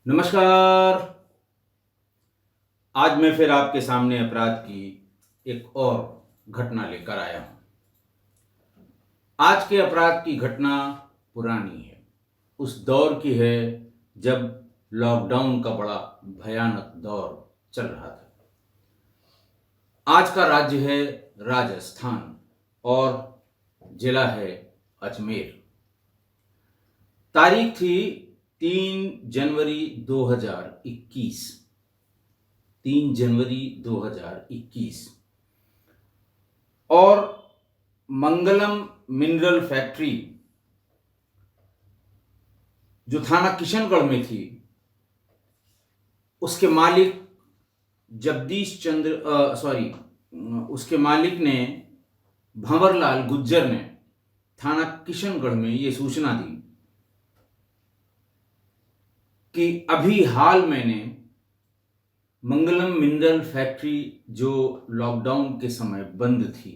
नमस्कार। आज मैं फिर आपके सामने अपराध की एक और घटना लेकर आया हूं। आज के अपराध की घटना पुरानी है, उस दौर की है जब लॉकडाउन का बड़ा भयानक दौर चल रहा था। आज का राज्य है राजस्थान और जिला है अजमेर। तारीख थी 3 जनवरी 2021। 3 जनवरी 2021 और मंगलम मिनरल फैक्ट्री जो थाना किशनगढ़ में थी, उसके मालिक जगदीश चंद्र उसके मालिक ने भंवरलाल गुज्जर ने थाना किशनगढ़ में ये सूचना दी कि अभी हाल मैंने मंगलम मिनरल फैक्ट्री जो लॉकडाउन के समय बंद थी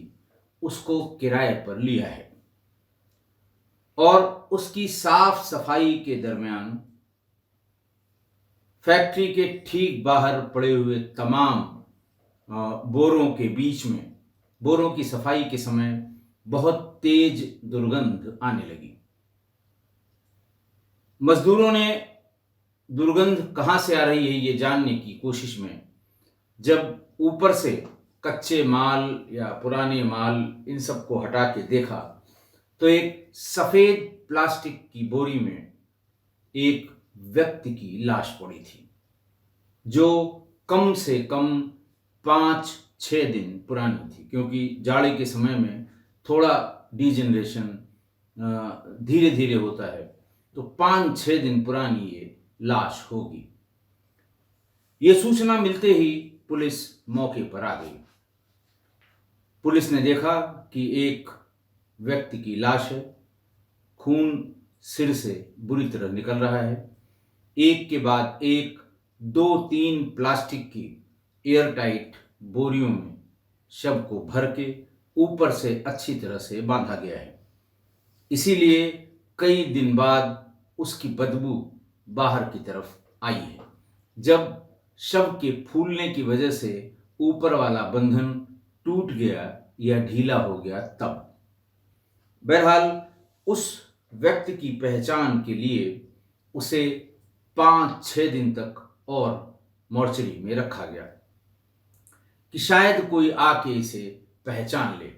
उसको किराए पर लिया है और उसकी साफ सफाई के दरमियान फैक्ट्री के ठीक बाहर पड़े हुए तमाम बोरों के बीच में बोरों की सफाई के समय बहुत तेज दुर्गंध आने लगी। मजदूरों ने दुर्गंध कहां से आ रही है ये जानने की कोशिश में जब ऊपर से कच्चे माल या पुराने माल इन सब को हटा के देखा तो एक सफेद प्लास्टिक की बोरी में एक व्यक्ति की लाश पड़ी थी जो कम से कम 5-6 दिन पुरानी थी, क्योंकि जाड़े के समय में थोड़ा डिजेनरेशन धीरे धीरे होता है, तो 5-6 दिन पुरानी ये लाश होगी। ये सूचना मिलते ही पुलिस मौके पर आ गई। पुलिस ने देखा कि एक व्यक्ति की लाश है, खून सिर से बुरी तरह निकल रहा है। एक के बाद एक 2-3 प्लास्टिक की एयरटाइट बोरियों में शव को भर के ऊपर से अच्छी तरह से बांधा गया है। इसीलिए कई दिन बाद उसकी बदबू बाहर की तरफ आई है। जब शव के फूलने की वजह से ऊपर वाला बंधन टूट गया या ढीला हो गया तब। बहरहाल उस व्यक्ति की पहचान के लिए उसे 5-6 दिन तक और मोर्चरी में रखा गया कि शायद कोई आके इसे पहचान ले।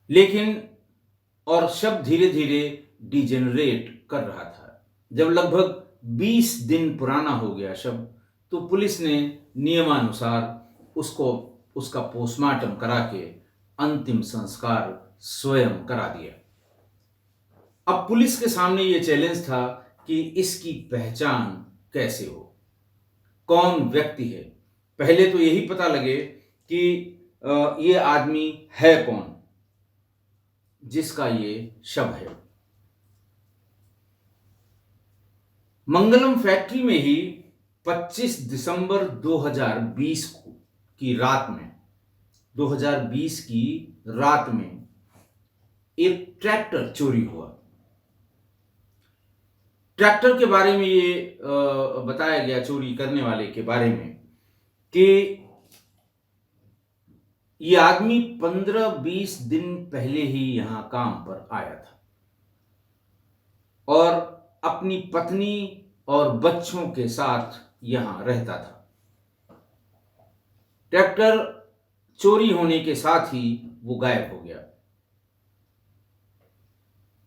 लेकिन और शव धीरे धीरे डिजेनरेट कर रहा था। जब लगभग 20 दिन पुराना हो गया शव, तो पुलिस ने नियमानुसार उसका पोस्टमार्टम करा के अंतिम संस्कार स्वयं करा दिया। अब पुलिस के सामने यह चैलेंज था कि इसकी पहचान कैसे हो, कौन व्यक्ति है। पहले तो यही पता लगे कि ये आदमी है कौन जिसका ये शव है। मंगलम फैक्ट्री में ही 25 दिसंबर 2020 की रात में 2020 की रात में एक ट्रैक्टर चोरी हुआ। ट्रैक्टर के बारे में ये बताया गया, चोरी करने वाले के बारे में, कि ये आदमी 15-20 दिन पहले ही यहां काम पर आया था और अपनी पत्नी और बच्चों के साथ यहां रहता था। ट्रैक्टर चोरी होने के साथ ही वो गायब हो गया।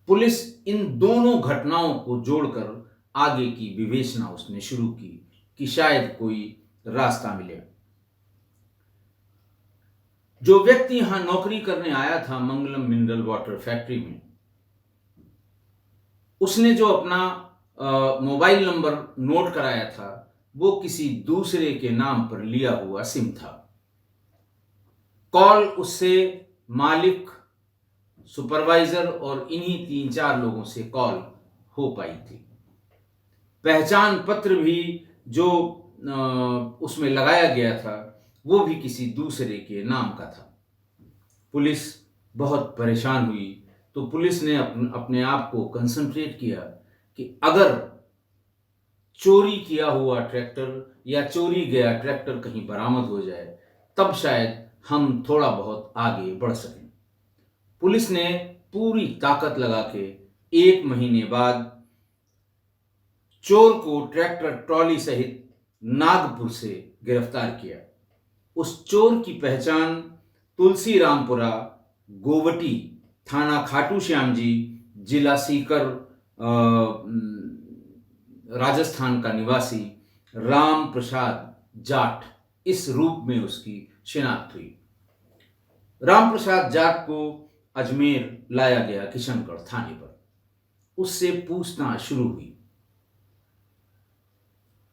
पुलिस इन दोनों घटनाओं को जोड़कर आगे की विवेचना उसने शुरू की कि शायद कोई रास्ता मिले। जो व्यक्ति यहां नौकरी करने आया था मंगलम मिनरल वाटर फैक्ट्री में, उसने जो अपना मोबाइल नंबर नोट कराया था वो किसी दूसरे के नाम पर लिया हुआ सिम था। कॉल उससे मालिक, सुपरवाइजर और इन्हीं 3-4 लोगों से कॉल हो पाई थी। पहचान पत्र भी जो उसमें लगाया गया था वो भी किसी दूसरे के नाम का था। पुलिस बहुत परेशान हुई, तो पुलिस ने अपने आप को कंसंट्रेट किया कि अगर चोरी किया हुआ ट्रैक्टर या चोरी गया ट्रैक्टर कहीं बरामद हो जाए, तब शायद हम थोड़ा बहुत आगे बढ़ सकें। पुलिस ने पूरी ताकत लगा के 1 महीने बाद चोर को ट्रैक्टर ट्रॉली सहित नागपुर से गिरफ्तार किया। उस चोर की पहचान तुलसी रामपुरा, गोवटी, थाना खाटू श्याम जी, जिला सीकर, राजस्थान का निवासी राम प्रसाद जाट, इस रूप में उसकी शिनाख्त हुई। राम प्रसाद जाट को अजमेर लाया गया किशनगढ़ थाने पर। उससे पूछताछ शुरू हुई।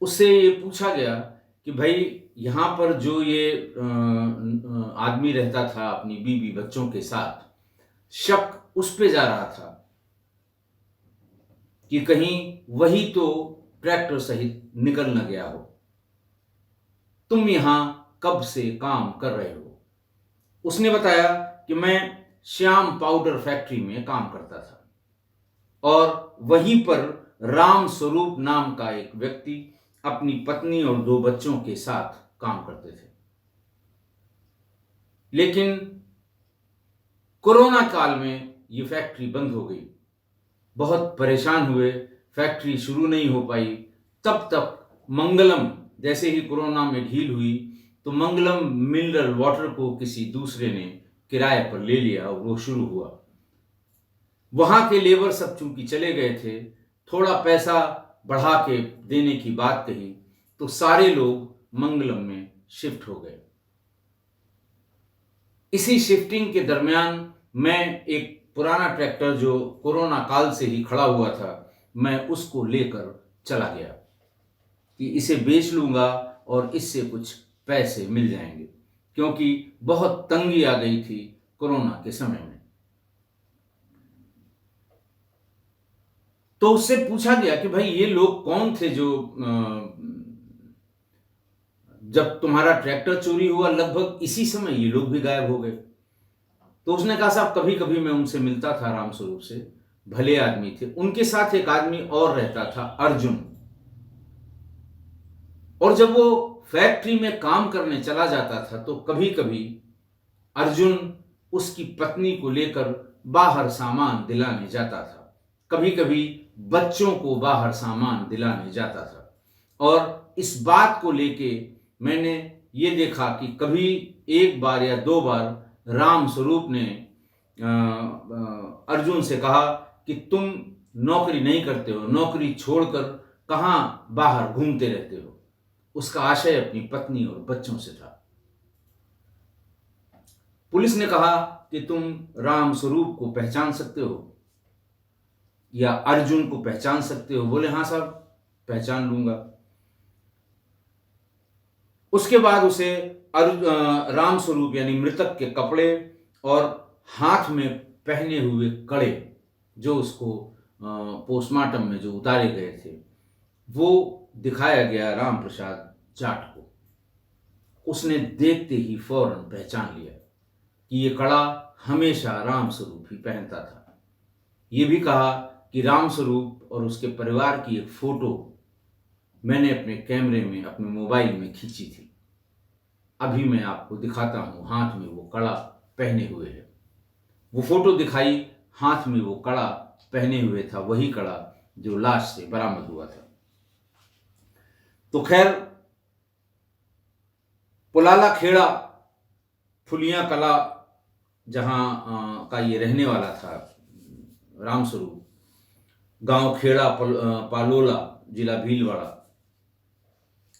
उससे ये पूछा गया कि भाई यहाँ पर जो ये आदमी रहता था अपनी बीवी बच्चों के साथ, शक उस पे जा रहा था कि कहीं वही तो ट्रैक्टर सहित निकल न गया हो। तुम यहां कब से काम कर रहे हो? उसने बताया कि मैं श्याम पाउडर फैक्ट्री में काम करता था और वहीं पर राम स्वरूप नाम का एक व्यक्ति अपनी पत्नी और 2 बच्चों के साथ काम करते थे। लेकिन कोरोना काल में ये फैक्ट्री बंद हो गई। बहुत परेशान हुए, फैक्ट्री शुरू नहीं हो पाई। तब तक मंगलम, जैसे ही कोरोना में ढील हुई तो मंगलम मिनरल वाटर को किसी दूसरे ने किराए पर ले लिया और वो शुरू हुआ। वहां के लेबर सब चूंकि चले गए थे, थोड़ा पैसा बढ़ा के देने की बात कही तो सारे लोग मंगलम में शिफ्ट हो गए। इसी शिफ्टिंग के दरमियान मैं एक पुराना ट्रैक्टर जो कोरोना काल से ही खड़ा हुआ था, मैं उसको लेकर चला गया कि इसे बेच लूंगा और इससे कुछ पैसे मिल जाएंगे, क्योंकि बहुत तंगी आ गई थी कोरोना के समय में। तो उससे पूछा गया कि भाई ये लोग कौन थे जो जब तुम्हारा ट्रैक्टर चोरी हुआ लगभग इसी समय ये लोग भी गायब हो गए। तो उसने कहा साहब कभी कभी मैं उनसे मिलता था, राम स्वरूप से, भले आदमी थे। उनके साथ एक आदमी और रहता था, अर्जुन, और जब वो फैक्ट्री में काम करने चला जाता था तो कभी कभी अर्जुन उसकी पत्नी को लेकर बाहर सामान दिलाने जाता था, कभी कभी बच्चों को बाहर सामान दिलाने जाता था। और इस बात को लेके मैंने ये देखा कि कभी 1 बार या 2 बार राम स्वरूप ने अर्जुन से कहा कि तुम नौकरी नहीं करते हो, नौकरी छोड़कर कहाँ बाहर घूमते रहते हो। उसका आशय अपनी पत्नी और बच्चों से था। पुलिस ने कहा कि तुम राम स्वरूप को पहचान सकते हो या अर्जुन को पहचान सकते हो? बोले हाँ साहब, पहचान लूंगा। उसके बाद उसे राम स्वरूप यानी मृतक के कपड़े और हाथ में पहने हुए कड़े, जो उसको पोस्टमार्टम में जो उतारे गए थे, वो दिखाया गया राम प्रसाद जाट को। उसने देखते ही फौरन पहचान लिया कि ये कड़ा हमेशा राम स्वरूप ही पहनता था। ये भी कहा कि राम स्वरूप और उसके परिवार की एक फोटो मैंने अपने कैमरे में, अपने मोबाइल में खींची थी। अभी मैं आपको दिखाता हूं, हाथ में वो कड़ा पहने हुए है। वो फोटो दिखाई, हाथ में वो कड़ा पहने हुए था, वही कड़ा जो लाश से बरामद हुआ था। तो खैर, पुलाला खेड़ा, फुलिया कला, जहां का ये रहने वाला था राम स्वरूप, गांव खेड़ा पालोला, जिला भीलवाड़ा,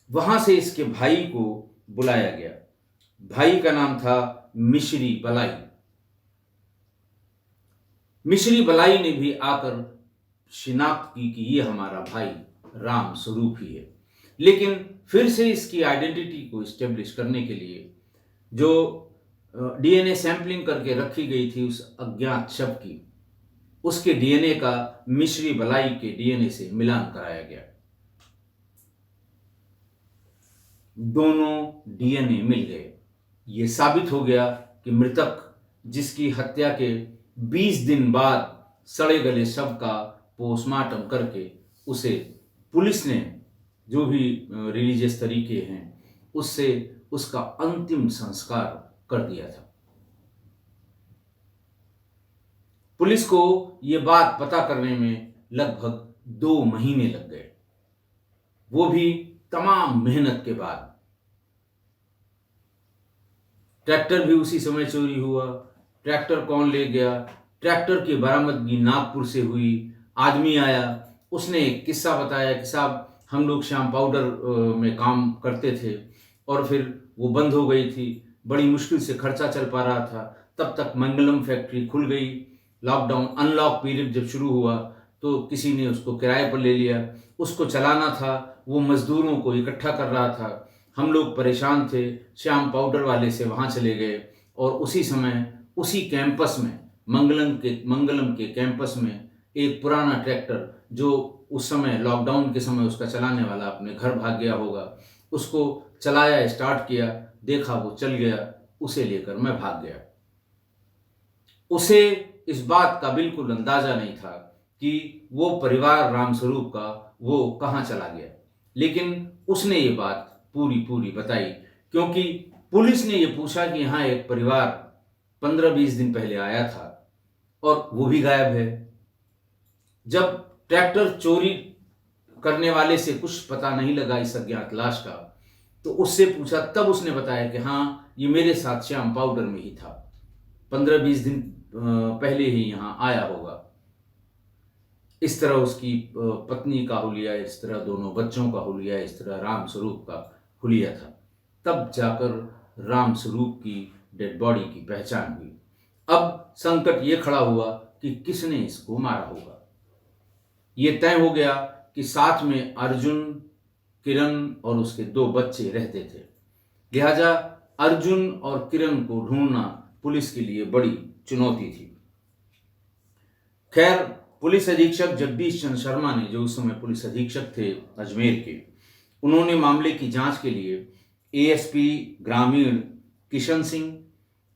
वहां से इसके भाई को बुलाया गया। भाई का नाम था मिश्री बलाई। मिश्री बलाई ने भी आकर शिनाख्त की कि ये हमारा भाई राम स्वरूप ही है। लेकिन फिर से इसकी आइडेंटिटी को इस्टेब्लिश करने के लिए जो डीएनए सैंपलिंग करके रखी गई थी उस अज्ञात शव की, उसके डीएनए का मिश्री बलाई के डीएनए से मिलान कराया गया। दोनों डीएनए मिल गए। ये साबित हो गया कि मृतक, जिसकी हत्या के 20 दिन बाद सड़े गले शव का पोस्टमार्टम करके उसे पुलिस ने जो भी रिलीजियस तरीके हैं उससे उसका अंतिम संस्कार कर दिया था। पुलिस को ये बात पता करने में लगभग 2 महीने लग गए, वो भी तमाम मेहनत के बाद। ट्रैक्टर भी उसी समय चोरी हुआ। ट्रैक्टर कौन ले गया? ट्रैक्टर की बरामदगी नागपुर से हुई। आदमी आया, उसने एक किस्सा बताया कि साहब हम लोग श्याम पाउडर में काम करते थे और फिर वो बंद हो गई थी, बड़ी मुश्किल से खर्चा चल पा रहा था। तब तक मंगलम फैक्ट्री खुल गई। लॉकडाउन अनलॉक पीरियड जब शुरू हुआ तो किसी ने उसको किराए पर ले लिया, उसको चलाना था, वो मजदूरों को इकट्ठा कर रहा था। हम लोग परेशान थे, श्याम पाउडर वाले से वहाँ चले गए और उसी समय उसी कैंपस में मंगलम के कैंपस में एक पुराना ट्रैक्टर जो उस समय लॉकडाउन के समय उसका चलाने वाला अपने घर भाग गया होगा, उसको चलाया, स्टार्ट किया, देखा वो चल गया, उसे लेकर मैं भाग गया। उसे इस बात का बिल्कुल अंदाजा नहीं था कि वो परिवार रामस्वरूप का वो कहाँ चला गया, लेकिन उसने ये बात पूरी बताई क्योंकि पुलिस ने ये पूछा कि यहाँ एक परिवार 15-20 दिन पहले आया था और वो भी गायब है। जब ट्रैक्टर चोरी करने वाले से कुछ पता नहीं लगा इस अज्ञात लाश का, तो उससे पूछा, तब उसने बताया कि हाँ ये मेरे साथ श्याम पाउडर में ही था, 15-20 दिन पहले ही यहाँ आया होगा। इस तरह उसकी पत्नी का हुलिया, इस तरह दोनों बच्चों का हुलिया, इस तरह रामस्वरूप का हुलिया था। तब जाकर रामस्वरूप की डेड बॉडी की पहचान हुई। अब संकट ये खड़ा हुआ कि किसने इसको मारा होगा। ये तय हो गया कि साथ में अर्जुन, किरण और उसके 2 बच्चे रहते थे, लिहाजा अर्जुन और किरण को ढूंढना पुलिस के लिए बड़ी चुनौती थी। खैर, पुलिस अधीक्षक जगदीश चंद्र शर्मा ने, जो उस समय पुलिस अधीक्षक थे अजमेर के, उन्होंने मामले की जांच के लिए एएसपी ग्रामीण किशन सिंह,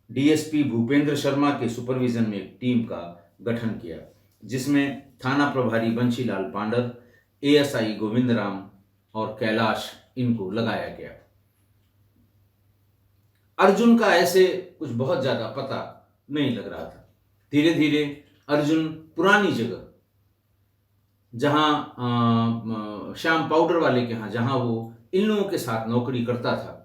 डीएसपी भूपेंद्र शर्मा के सुपरविजन में एक टीम का गठन किया, जिसमें थाना प्रभारी बंशीलाल पांडर, एएसआई गोविंद राम और कैलाश, इनको लगाया गया। अर्जुन का ऐसे कुछ बहुत ज्यादा पता नहीं लग रहा था। धीरे धीरे अर्जुन पुरानी जगह, जहां श्याम पाउडर वाले के यहाँ, जहां वो इन लोगों के साथ नौकरी करता था,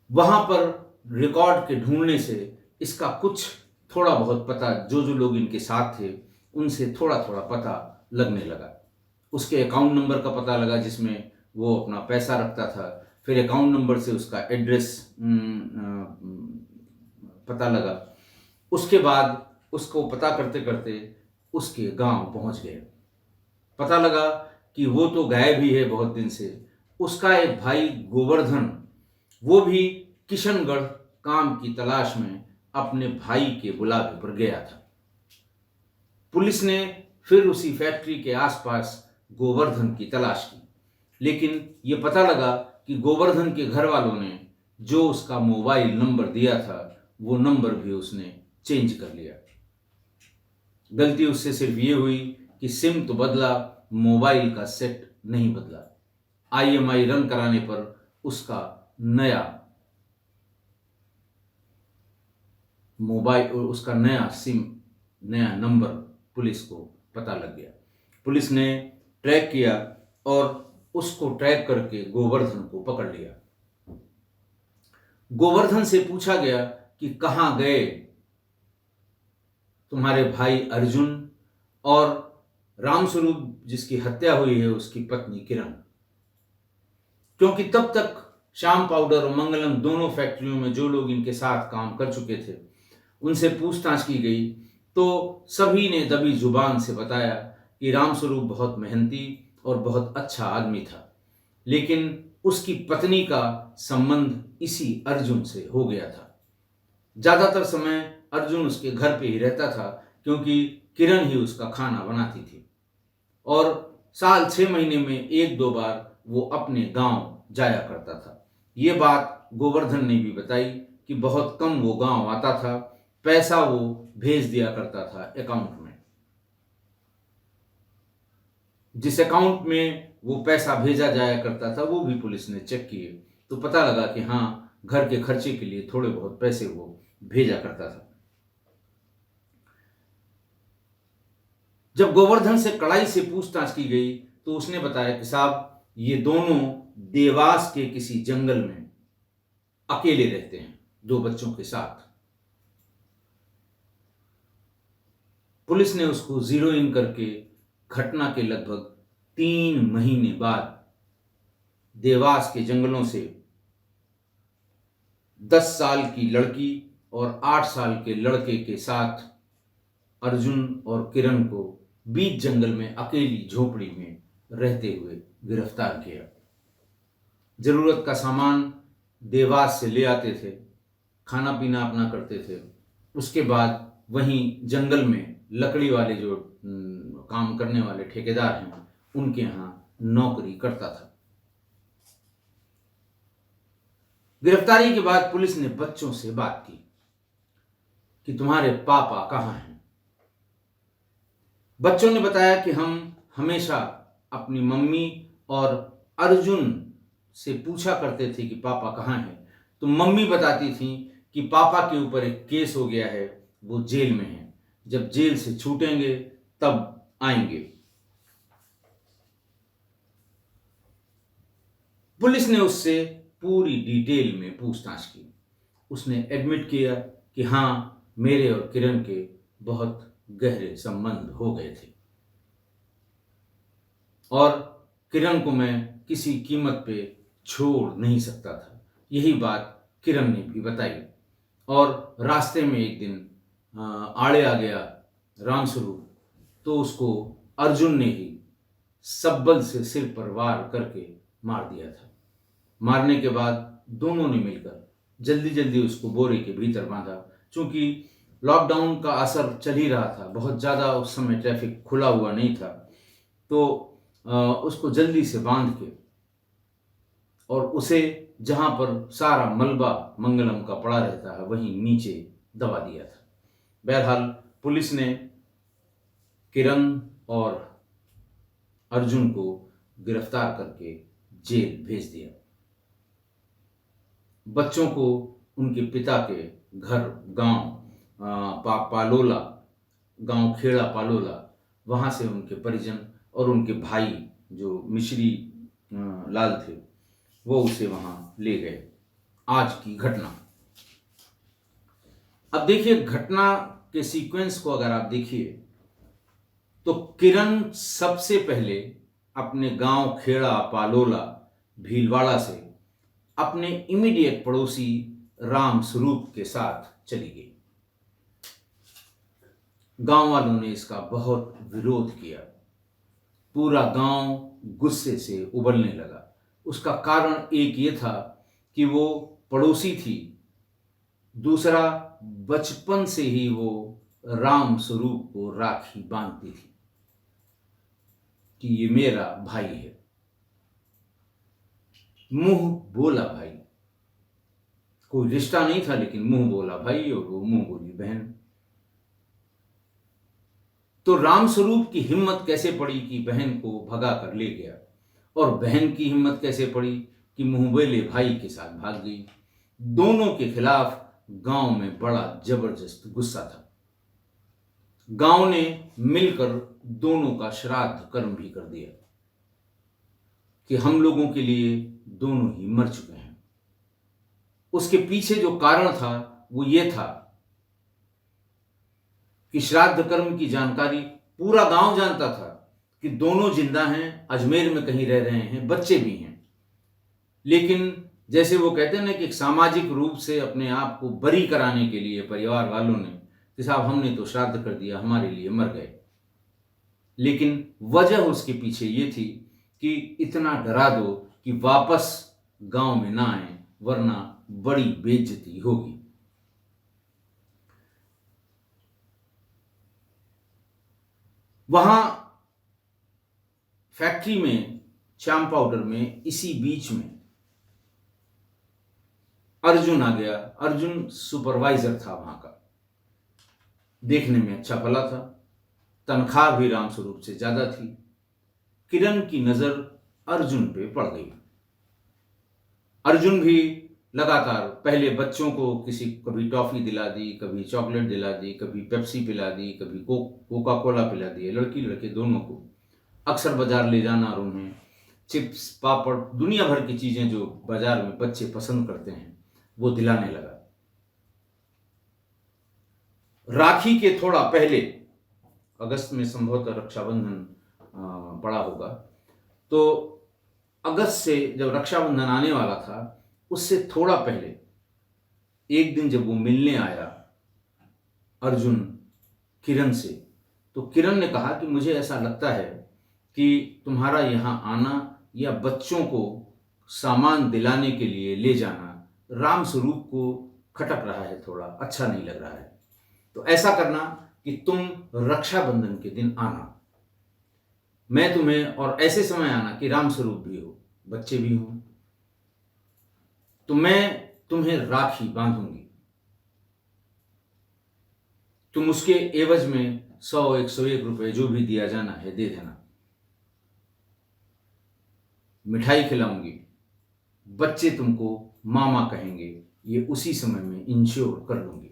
वहां पर रिकॉर्ड के ढूंढने से इसका कुछ थोड़ा बहुत पता, जो लोग इनके साथ थे उनसे थोड़ा थोड़ा पता लगने लगा। उसके अकाउंट नंबर का पता लगा जिसमें वो अपना पैसा रखता था। फिर अकाउंट नंबर से उसका एड्रेस पता लगा। उसके बाद उसको पता करते करते उसके गांव पहुंच गए। पता लगा कि वो तो गायब ही है बहुत दिन से। उसका एक भाई गोवर्धन, वो भी किशनगढ़ काम की तलाश में अपने भाई के बुलावे पर गया था। पुलिस ने फिर उसी फैक्ट्री के आसपास गोवर्धन की तलाश की, लेकिन ये पता लगा कि गोवर्धन के घर वालों ने जो उसका मोबाइल नंबर दिया था वो नंबर भी उसने चेंज कर लिया। गलती उससे सिर्फ ये हुई कि सिम तो बदला, मोबाइल का सेट नहीं बदला। आईएमआई रन कराने पर उसका नया मोबाइल, उसका नया सिम, नया नंबर पुलिस को पता लग गया। पुलिस ने ट्रैक किया और उसको ट्रैक करके गोवर्धन को पकड़ लिया। गोवर्धन से पूछा गया कि कहाँ गए तुम्हारे भाई अर्जुन और रामस्वरूप जिसकी हत्या हुई है उसकी पत्नी किरण, क्योंकि तब तक श्याम पाउडर और मंगलम दोनों फैक्ट्रियों में जो लोग इनके साथ काम कर चुके थे उनसे पूछताछ की गई तो सभी ने दबी जुबान से बताया कि रामस्वरूप बहुत मेहनती और बहुत अच्छा आदमी था, लेकिन उसकी पत्नी का संबंध इसी अर्जुन से हो गया था। ज्यादातर समय अर्जुन उसके घर पे ही रहता था क्योंकि किरण ही उसका खाना बनाती थी और साल 6 महीने में 1-2 बार वो अपने गांव जाया करता था। ये बात गोवर्धन ने भी बताई कि बहुत कम वो गांव आता था, पैसा वो भेज दिया करता था अकाउंट में। जिस अकाउंट में वो पैसा भेजा जाया करता था वो भी पुलिस ने चेक किए, तो पता लगा कि हाँ, घर के खर्चे के लिए थोड़े बहुत पैसे वो भेजा करता था। जब गोवर्धन से कड़ाई से पूछताछ की गई तो उसने बताया कि साहब, ये दोनों देवास के किसी जंगल में अकेले रहते हैं 2 बच्चों के साथ। पुलिस ने उसको जीरो इन करके घटना के लगभग 3 महीने बाद देवास के जंगलों से 10 साल की लड़की और 8 साल के लड़के के साथ अर्जुन और किरण को बीच जंगल में अकेली झोपड़ी में रहते हुए गिरफ्तार किया। जरूरत का सामान देवास से ले आते थे, खाना पीना अपना करते थे। उसके बाद वहीं जंगल में लकड़ी वाले जो काम करने वाले ठेकेदार हैं उनके यहाँ नौकरी करता था। गिरफ्तारी के बाद पुलिस ने बच्चों से बात की कि तुम्हारे पापा कहाँ हैं। बच्चों ने बताया कि हम हमेशा अपनी मम्मी और अर्जुन से पूछा करते थे कि पापा कहाँ हैं, तो मम्मी बताती थी कि पापा के ऊपर एक केस हो गया है, वो जेल में है, जब जेल से छूटेंगे तब आएंगे। पुलिस ने उससे पूरी डिटेल में पूछताछ की। उसने एडमिट किया कि हाँ, मेरे और किरण के बहुत गहरे संबंध हो गए थे और किरण को मैं किसी कीमत पे छोड़ नहीं सकता था। यही बात किरण ने भी बताई। और रास्ते में एक दिन आड़े आ गया रामस्वरूप, तो उसको अर्जुन ने ही सब्बल से सिर पर वार करके मार दिया था। मारने के बाद दोनों ने मिलकर जल्दी जल्दी उसको बोरे के भीतर बांधा। चूंकि लॉकडाउन का असर चल ही रहा था, बहुत ज़्यादा उस समय ट्रैफिक खुला हुआ नहीं था, तो उसको जल्दी से बांध के और उसे जहाँ पर सारा मलबा मंगलम का पड़ा रहता है वहीं नीचे दबा दिया था। बहरहाल पुलिस ने किरण और अर्जुन को गिरफ्तार करके जेल भेज दिया। बच्चों को उनके पिता के घर गांव पालोला, गांव खेड़ा पालोला, वहाँ से उनके परिजन और उनके भाई जो मिश्री लाल थे वो उसे वहाँ ले गए। आज की घटना। अब देखिए, घटना के सीक्वेंस को अगर आप देखिए तो किरण सबसे पहले अपने गांव खेड़ा पालोला भीलवाड़ा से अपने इमीडिएट पड़ोसी राम स्वरूप के साथ चली गई। गांव वालों ने इसका बहुत विरोध किया। पूरा गांव गुस्से से उबलने लगा। उसका कारण एक ये था कि वो पड़ोसी थी, दूसरा बचपन से ही वो राम स्वरूप को राखी बांधती थी कि ये मेरा भाई है, मुंह बोला भाई। कोई रिश्ता नहीं था लेकिन मुंह बोला भाई और वो मुंह बोली बहन। तो राम स्वरूप की हिम्मत कैसे पड़ी कि बहन को भगा कर ले गया, और बहन की हिम्मत कैसे पड़ी कि मुंह बोले भाई के साथ भाग गई। दोनों के खिलाफ गांव में बड़ा जबरदस्त गुस्सा था। गांव ने मिलकर दोनों का श्राद्ध कर्म भी कर दिया कि हम लोगों के लिए दोनों ही मर चुके हैं। उसके पीछे जो कारण था वो ये था कि श्राद्ध कर्म की जानकारी पूरा गांव जानता था कि दोनों जिंदा हैं, अजमेर में कहीं रह रहे हैं, बच्चे भी हैं। लेकिन जैसे वो कहते हैं ना कि एक सामाजिक रूप से अपने आप को बरी कराने के लिए परिवार वालों ने कि साहब हमने तो श्राद्ध कर दिया, हमारे लिए मर गए। लेकिन वजह उसके पीछे ये थी कि इतना डरा दो कि वापस गांव में ना आए वरना बड़ी बेइज्जती होगी। वहां फैक्ट्री में श्याम पाउडर में इसी बीच में अर्जुन आ गया। अर्जुन सुपरवाइजर था वहां का, देखने में अच्छा भला था, तनख्वाह भी रामस्वरूप से ज्यादा थी। किरण की नजर अर्जुन पे पड़ गई। अर्जुन भी लगातार पहले बच्चों को कभी टॉफी दिला दी, कभी चॉकलेट दिला दी, कभी पेप्सी पिला दी, कभी कोका कोला पिला दिए। लड़की लड़के दोनों को अक्सर बाजार ले जाना और उन्हें चिप्स, पापड़, दुनिया भर की चीजें जो बाजार में बच्चे पसंद करते हैं वो दिलाने लगा। राखी के थोड़ा पहले, अगस्त में संभवतः रक्षाबंधन पड़ा होगा, तो अगस्त से जब रक्षाबंधन आने वाला था उससे थोड़ा पहले एक दिन जब वो मिलने आया अर्जुन किरण से, तो किरण ने कहा कि मुझे ऐसा लगता है कि तुम्हारा यहाँ आना या बच्चों को सामान दिलाने के लिए ले जाना राम स्वरूप को खटक रहा है, थोड़ा अच्छा नहीं लग रहा है। तो ऐसा करना कि तुम रक्षाबंधन के दिन आना, मैं तुम्हें, और ऐसे समय आना कि राम स्वरूप भी हो, बच्चे भी हों, तो मैं तुम्हें राखी बांधूंगी, तुम उसके एवज में 100-101 रुपए जो भी दिया जाना है दे देना, मिठाई खिलाऊंगी, बच्चे तुमको मामा कहेंगे, ये उसी समय में इंश्योर कर लूंगी।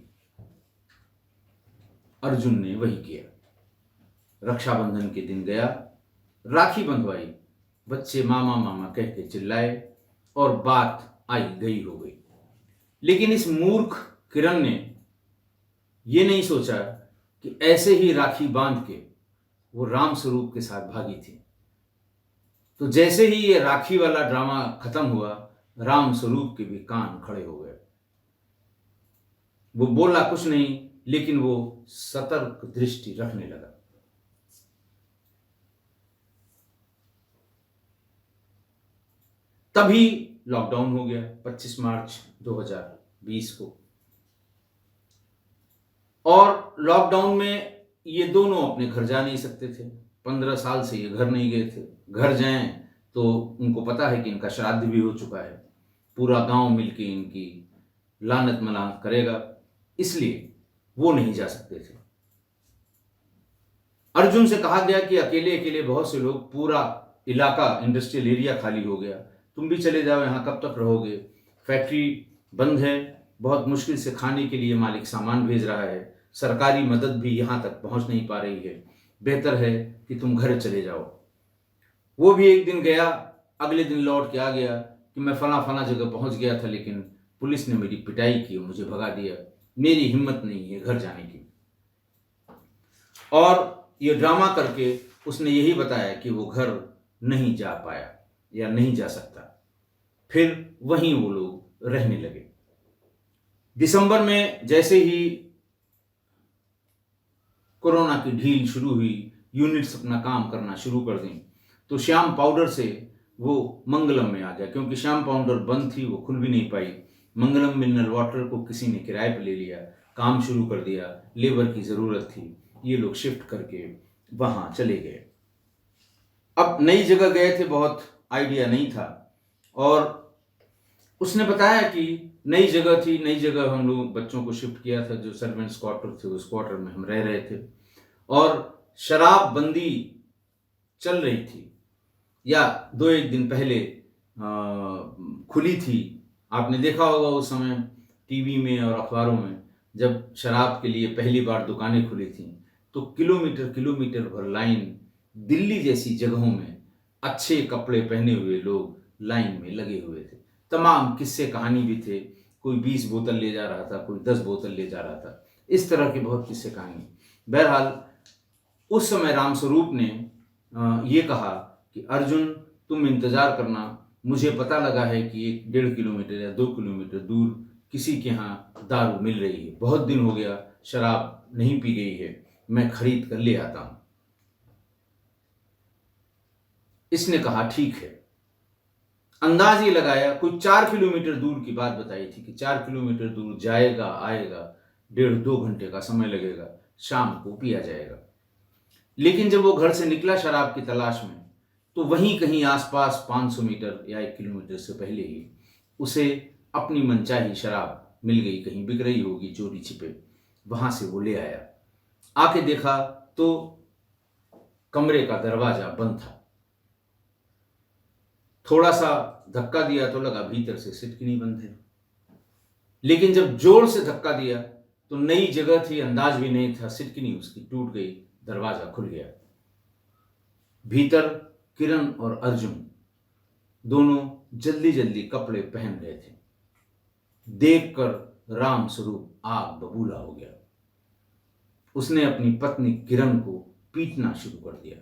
अर्जुन ने वही किया। रक्षाबंधन के दिन गया, राखी बंधवाई, बच्चे मामा मामा कह के चिल्लाए और बात आई गई हो गई। लेकिन इस मूर्ख किरण ने ये नहीं सोचा कि ऐसे ही राखी बांध के वो राम स्वरूप के साथ भागी थी। तो जैसे ही ये राखी वाला ड्रामा खत्म हुआ, राम स्वरूप के भी कान खड़े हो गए। वो बोला कुछ नहीं, लेकिन वो सतर्क दृष्टि रखने लगा। तभी लॉकडाउन हो गया 25 मार्च 2020 को। और लॉकडाउन में ये दोनों अपने घर जा नहीं सकते थे। 15 साल से ये घर नहीं गए थे। घर जाएं तो उनको पता है कि इनका श्राद्ध भी हो चुका है, पूरा गांव मिलके इनकी लानत मलानत करेगा, इसलिए वो नहीं जा सकते थे। अर्जुन से कहा गया कि अकेले अकेले बहुत से लोग, पूरा इलाका, इंडस्ट्रियल एरिया खाली हो गया, तुम भी चले जाओ, यहाँ कब तक रहोगे, फैक्ट्री बंद है, बहुत मुश्किल से खाने के लिए मालिक सामान भेज रहा है, सरकारी मदद भी यहाँ तक पहुँच नहीं पा रही है, बेहतर है कि तुम घर चले जाओ। वो भी एक दिन गया, अगले दिन लौट के आ गया कि मैं फला जगह पहुँच गया था, लेकिन पुलिस ने मेरी पिटाई की, मुझे भगा दिया, मेरी हिम्मत नहीं है घर जाने की। और ये ड्रामा करके उसने यही बताया कि वो घर नहीं जा पाया या नहीं जा सकता। फिर वहीं वो लोग रहने लगे। दिसंबर में जैसे ही कोरोना की ढील शुरू हुई, यूनिट्स अपना काम करना शुरू कर दी, तो श्याम पाउडर से वो मंगलम में आ गया, क्योंकि श्याम पाउडर बंद थी, वो खुल भी नहीं पाई। मंगलम मिनरल वाटर को किसी ने किराए पर ले लिया, काम शुरू कर दिया, लेबर की ज़रूरत थी, ये लोग शिफ्ट करके वहाँ चले गए। अब नई जगह गए थे, बहुत आइडिया नहीं था, और उसने बताया कि नई जगह थी, नई जगह हम लोग बच्चों को शिफ्ट किया था, जो सर्वेंट्स क्वार्टर थे उस क्वार्टर में हम रह रहे थे, और शराब बंदी चल रही थी, या 2-1 दिन पहले खुली थी। आपने देखा होगा उस समय टीवी में और अखबारों में, जब शराब के लिए पहली बार दुकानें खुली थी, तो किलोमीटर किलोमीटर भर लाइन, दिल्ली जैसी जगहों में अच्छे कपड़े पहने हुए लोग लाइन में लगे हुए थे। तमाम किस्से कहानी भी थे, कोई 20 बोतल ले जा रहा था, कोई 10 बोतल ले जा रहा था, इस तरह के बहुत किस्से कहानी। बहरहाल उस समय रामस्वरूप ने ये कहा कि अर्जुन तुम इंतज़ार करना, मुझे पता लगा है कि 1-1.5 किलोमीटर या 2 किलोमीटर दूर किसी के यहाँ दारू मिल रही है, बहुत दिन हो गया शराब नहीं पी गई है, मैं खरीद कर ले आता हूँ। इसने कहा ठीक है। अंदाज ये लगाया, कोई 4 किलोमीटर दूर की बात बताई थी कि 4 किलोमीटर दूर जाएगा आएगा, 1.5-2 घंटे का समय लगेगा, शाम को पिया जाएगा। लेकिन जब वो घर से निकला शराब की तलाश में, तो वहीं कहीं आसपास 500 मीटर या 1 किलोमीटर से पहले ही उसे अपनी मनचाही शराब मिल गई, कहीं बिक रही होगी चोरी छिपे, वहां से वो ले आया। आके देखा तो कमरे का दरवाजा बंद था। थोड़ा सा धक्का दिया तो लगा भीतर से सिटकिनी बंद है, लेकिन जब जोर से धक्का दिया तो नई जगह थी, अंदाज भी नहीं था, सिटकिनी उसकी टूट गई, दरवाजा खुल गया। भीतर किरण और अर्जुन दोनों जल्दी जल्दी कपड़े पहन रहे थे। देखकर राम स्वरूप आग बबूला हो गया। उसने अपनी पत्नी किरण को पीटना शुरू कर दिया।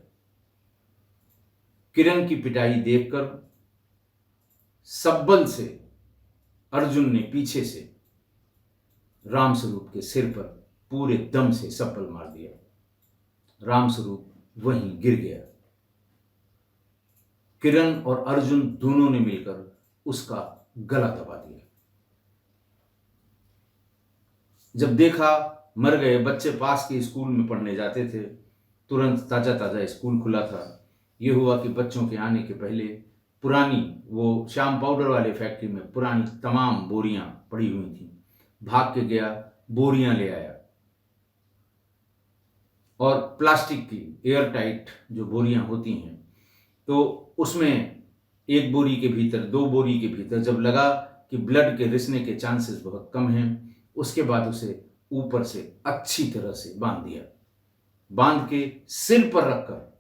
किरण की पिटाई देखकर सब्बल से अर्जुन ने पीछे से राम स्वरूप के सिर पर पूरे दम से सब्बल मार दिया। राम स्वरूप वहीं गिर गया। किरण और अर्जुन दोनों ने मिलकर उसका गला दबा दिया। जब देखा मर गए, बच्चे पास के स्कूल में पढ़ने जाते थे, तुरंत ताजा ताजा स्कूल खुला था। ये हुआ कि बच्चों के आने के पहले पुरानी वो श्याम पाउडर वाले फैक्ट्री में पुरानी तमाम बोरियां पड़ी हुई थी। भाग के गया, बोरियां ले आया और प्लास्टिक की एयर टाइट जो बोरियां होती हैं, तो उसमें एक बोरी के भीतर, दो बोरी के भीतर जब लगा कि ब्लड के रिसने के चांसेस बहुत कम हैं, उसके बाद उसे ऊपर से अच्छी तरह से बांध दिया। बांध के सिर पर रखकर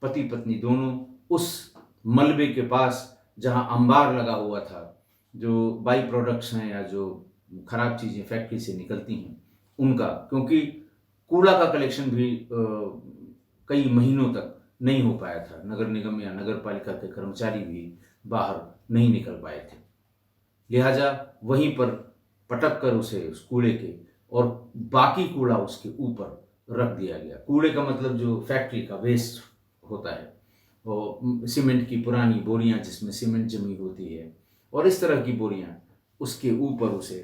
पति पत्नी दोनों उस मलबे के पास जहां अंबार लगा हुआ था, जो बाई प्रोडक्ट्स हैं या जो खराब चीजें फैक्ट्री से निकलती हैं उनका, क्योंकि कूड़ा का कलेक्शन भी कई महीनों तक नहीं हो पाया था, नगर निगम या नगर पालिका के कर्मचारी भी बाहर नहीं निकल पाए थे, लिहाजा वहीं पर पटक कर उसे उस कूड़े के और बाकी कूड़ा उसके ऊपर रख दिया गया। कूड़े का मतलब जो फैक्ट्री का वेस्ट होता है, और सीमेंट की पुरानी बोरियां जिसमें सीमेंट जमी होती है और इस तरह की बोरियां, उसके ऊपर उसे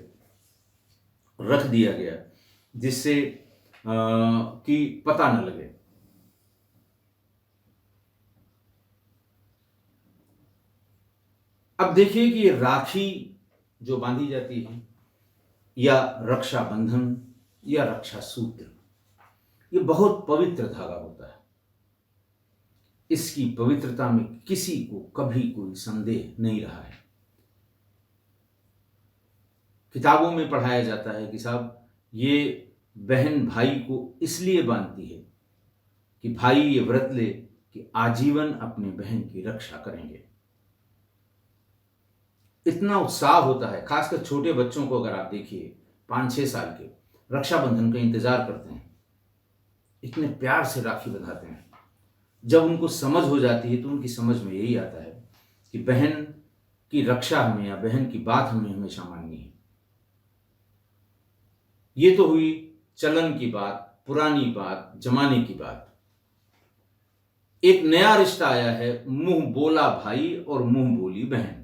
रख दिया गया जिससे कि पता न लगे। अब देखिए कि ये राखी जो बांधी जाती है या रक्षाबंधन या रक्षा सूत्र, ये बहुत पवित्र धागा होता है। इसकी पवित्रता में किसी को कभी कोई संदेह नहीं रहा है। किताबों में पढ़ाया जाता है कि साहब ये बहन भाई को इसलिए बांधती है कि भाई ये व्रत ले कि आजीवन अपने बहन की रक्षा करेंगे। इतना उत्साह होता है, खासकर छोटे बच्चों को अगर आप देखिए, 5-6 साल के रक्षाबंधन का इंतजार करते हैं, इतने प्यार से राखी बंधाते हैं। जब उनको समझ हो जाती है तो उनकी समझ में यही आता है कि बहन की रक्षा हमें या बहन की बात हमें हमेशा माननी है। ये तो हुई चलन की बात, पुरानी बात, जमाने की बात। एक नया रिश्ता आया है, मुंह बोला भाई और मुंह बोली बहन।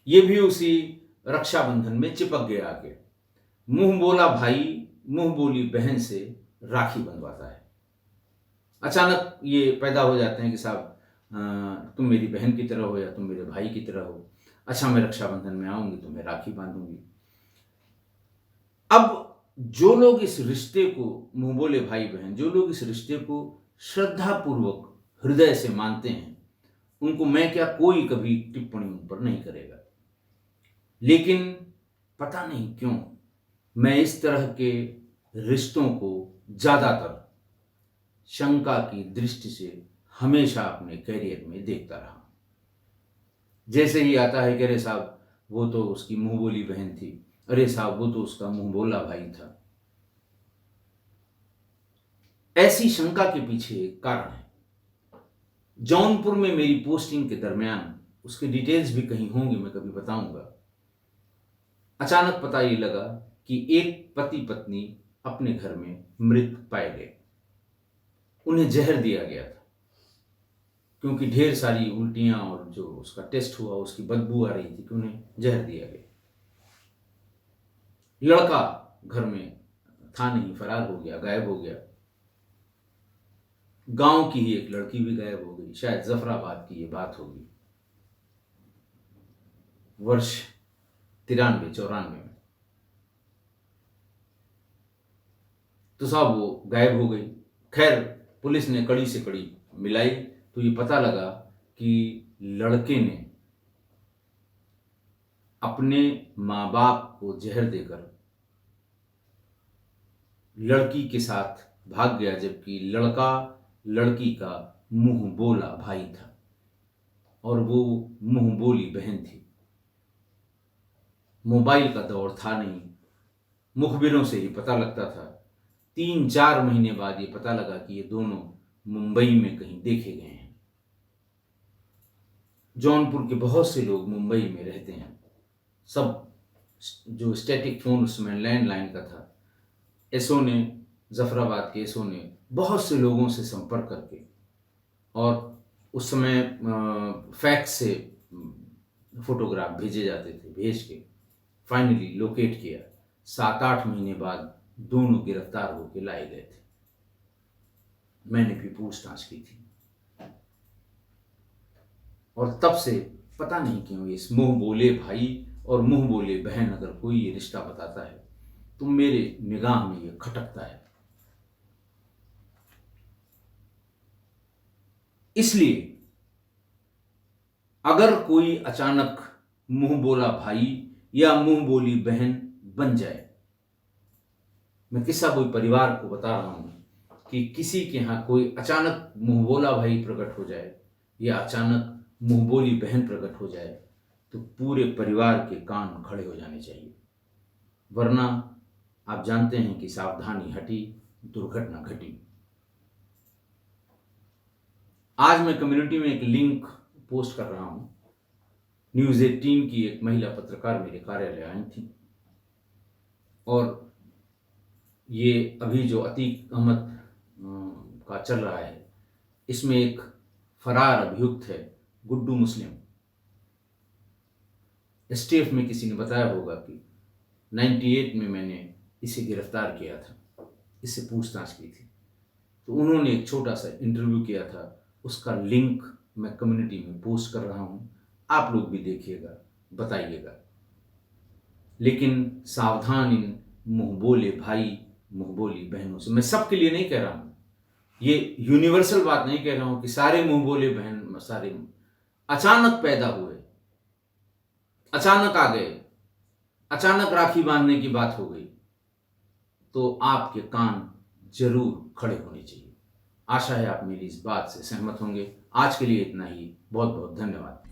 ये भी उसी रक्षाबंधन में चिपक गया आके। मुंह बोला भाई मुंह बोली बहन से राखी बंधवाता है। अचानक ये पैदा हो जाते हैं कि साहब तुम मेरी बहन की तरह हो या तुम मेरे भाई की तरह हो, अच्छा मैं रक्षाबंधन में आऊंगी तो मैं राखी बांधूंगी। अब जो लोग इस रिश्ते को, मुंह बोले भाई बहन, जो लोग इस रिश्ते को श्रद्धापूर्वक हृदय से मानते हैं, उनको मैं क्या, कोई कभी टिप्पणी उन पर नहीं करेगा। लेकिन पता नहीं क्यों मैं इस तरह के रिश्तों को ज्यादातर शंका की दृष्टि से हमेशा अपने कैरियर में देखता रहा। जैसे ही आता है कि अरे साहब वो तो उसकी मुंह बोली बहन थी, अरे साहब वो तो उसका मुंह बोला भाई था। ऐसी शंका के पीछे एक कारण है। जौनपुर में मेरी पोस्टिंग के दरमियान, उसके डिटेल्स भी कहीं होंगे, मैं कभी बताऊंगा, अचानक पता ये लगा कि एक पति पत्नी अपने घर में मृत पाए गए। उन्हें जहर दिया गया था, क्योंकि ढेर सारी उल्टियां और जो उसका टेस्ट हुआ उसकी बदबू आ रही थी कि उन्हें जहर दिया गया। लड़का घर में था नहीं, फरार हो गया, गायब हो गया। गांव की ही एक लड़की भी गायब हो गई, शायद जफराबाद की ये बात होगी, वर्ष 93-94 में। तो साहब वो गायब हो गई। खैर पुलिस ने कड़ी से कड़ी मिलाई तो ये पता लगा कि लड़के ने अपने माँ बाप को जहर देकर लड़की के साथ भाग गया, जबकि लड़का लड़की का मुंह बोला भाई था और वो मुंह बोली बहन थी। मोबाइल का दौर था नहीं, मुखबिरों से ही पता लगता था। 3-4 महीने बाद ये पता लगा कि ये दोनों मुंबई में कहीं देखे गए हैं। जौनपुर के बहुत से लोग मुंबई में रहते हैं। सब जो स्टैटिक फोन उसमें लैंडलाइन का था, एसओ ने, जफराबाद के एसओ ने बहुत से लोगों से संपर्क करके, और उस समय फैक्स से फोटोग्राफ भेजे जाते थे, भेज के फाइनली लोकेट किया। 7-8 महीने बाद दोनों गिरफ्तार होकर लाए गए थे। मैंने भी पूछताछ की थी और तब से पता नहीं क्यों इस मुंह बोले भाई और मुंह बोले बहन अगर कोई ये रिश्ता बताता है तो मेरे निगाह में ये खटकता है। इसलिए अगर कोई अचानक मुंह बोला भाई या मुंह बोली बहन बन जाए, मैं किस्सा कोई परिवार को बता रहा हूं कि किसी के यहां कोई अचानक मुंह बोला भाई प्रकट हो जाए या अचानक मुंह बोली बहन प्रकट हो जाए तो पूरे परिवार के कान खड़े हो जाने चाहिए, वरना आप जानते हैं कि सावधानी हटी दुर्घटना घटी। आज मैं कम्युनिटी में एक लिंक पोस्ट कर रहा हूं। न्यूज़ 18 की एक महिला पत्रकार मेरे कार्यालय आई थी और ये अभी जो अतीक अहमद का चल रहा है, इसमें एक फरार अभियुक्त है गुड्डू मुस्लिम। एसटीएफ में किसी ने बताया होगा कि 98 में मैंने इसे गिरफ्तार किया था, इससे पूछताछ की थी, तो उन्होंने एक छोटा सा इंटरव्यू किया था। उसका लिंक मैं कम्युनिटी में पोस्ट कर रहा हूं, आप लोग भी देखिएगा, बताइएगा। लेकिन सावधान इन मुंह बोले भाई मुंह बोली बहनों से। मैं सबके लिए नहीं कह रहा हूं, ये यूनिवर्सल बात नहीं कह रहा हूं कि सारे मुंह बोले बहन, सारे अचानक पैदा हुए, अचानक आ गए, अचानक राखी बांधने की बात हो गई, तो आपके कान जरूर खड़े होने चाहिए। आशा है आप मेरी इस बात से सहमत होंगे। आज के लिए इतना ही। बहुत बहुत धन्यवाद।